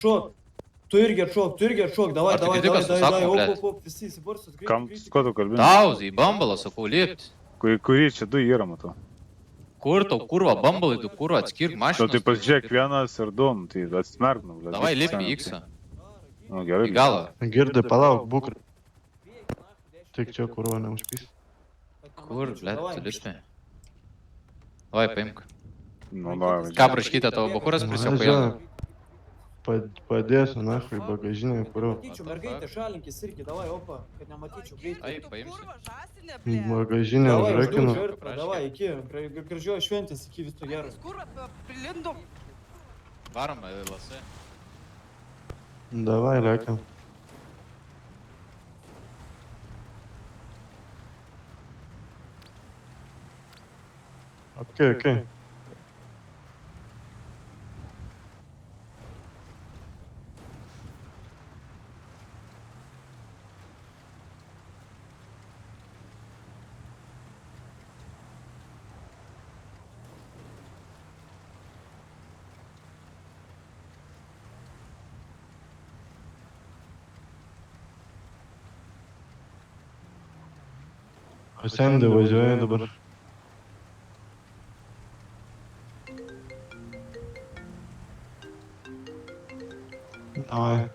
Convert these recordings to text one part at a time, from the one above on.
Шок. Tu irgi atšok, davai, op, visi įsibarsus, greitai. Ko tu kalbini? Tauzi, į bambalą, sakau, liepti. Kurį čia du yra, matau. Kur tau kurva, bambalai, tu kurva, atskirk mašiną. Tai pasižiūrėk vienas ir du, tai atsmerk, nu, blė. Davai, liep į X. Nu, gerai. Į galą. Girdi, palauk, būk. Tik čia kurva neužpys. Kur, blė, tu lipi. Davai, paimk. Nu, davai. Ką praškytė tavo bakuras prisipajame? Padėsiu, nahui, bagažinę, kuriu. Matyčiau, mergaitė, šalinkis irgi, davai, opa, kad nematyčiau greitai. Taip, paimsi. Bagažinę Davai, užrakinu. užduok, davai, iki, gražioj šventės, iki viso gero. Kurva, prilindom. Varom, lasai. Davai, lekiam. Okei. Pasendė važiuoja dabar. Davai.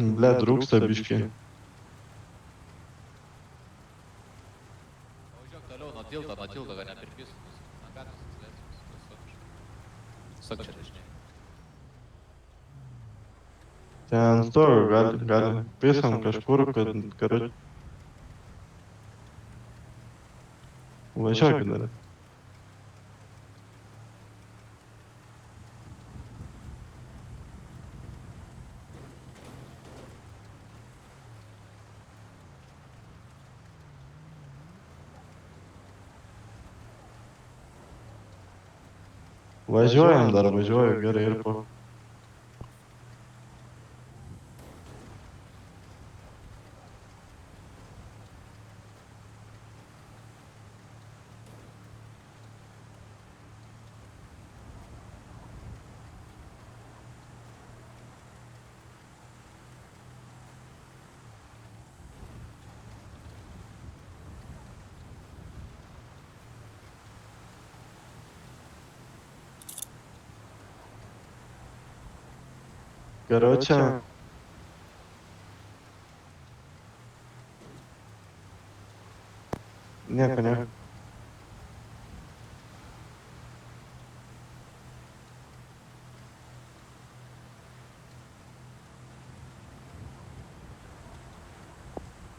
Ble, trūksta biškį. Važiuok toliau nuo tilto, kad nepirpys. Na ką tu susilėsi? Sak čia dažnai. Ten stovi, gali. Pisam kažkur, kad... Važiuokit dar. Važiuojam dar, važiuoju gerai ir po. Короче... Nieko.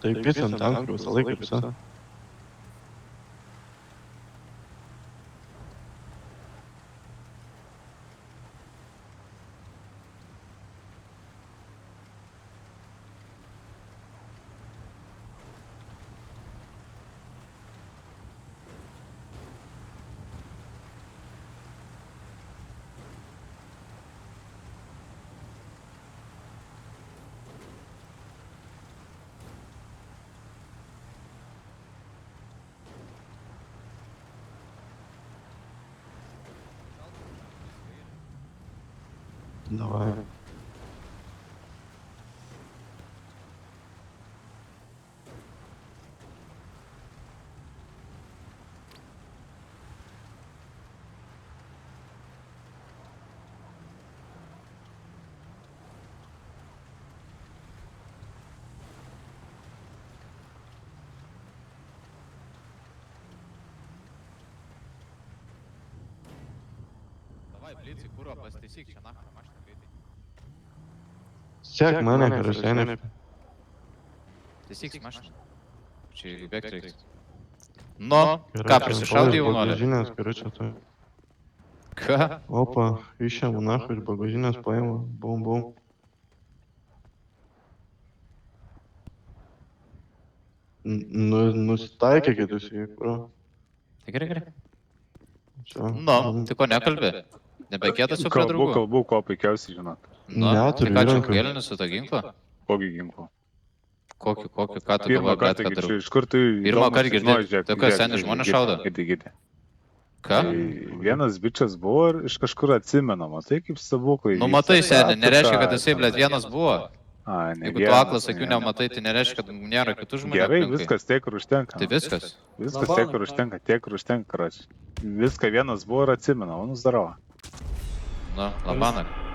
Tai pisam ten, kur visą laiką pisa. Давай. Давай, блиц, į kurvą pasitaisyk, čia nachą mašiną greitai. Sek mane, хорошо. Taisyk mašiną. Čia jeigu bėgti reiks. Nu, ką, prisišaudė jaunuolį? Bagažinės, короче, tai. Ką? Opa, išėmų nahui iš bagažinės paėmų. Bum, bum. Nusitaikykit jūs į kur. Tai gerai. Čia. Nu, tai ko nekalbė? Nebekėtas su prie draugų? Kalbu, ko puikiausiai žinot. Nu, Neturiu tai ką čia įrankių. gėlinis su to ginklo? Kokį ginklą? Kokį, ką tu Pirmą galvoji, kartą, kad čia darau? iš kur tu... Pirmą įdomus kartą sužinojai, girdėjai, tai kas, seni žmonės šaudo? Gidi. Ką? Tai vienas bičias buvo ir iš kažkur atsimenama, tai kaip stebuklai. Nu matai, seni, nereiškia, kad jisai, blėt, vienas buvo. A, ne Jeigu tu aklas akių nematai, tai nereiškia, kad nėra kitų žmonių. Gerai, aplinkui. viskas tiek ir užtenka. Tai viskas. Viskas tiek ir užtenka, rač. Viską vienas buvo ir atsimena, o nusdaravo. Nu, labanak.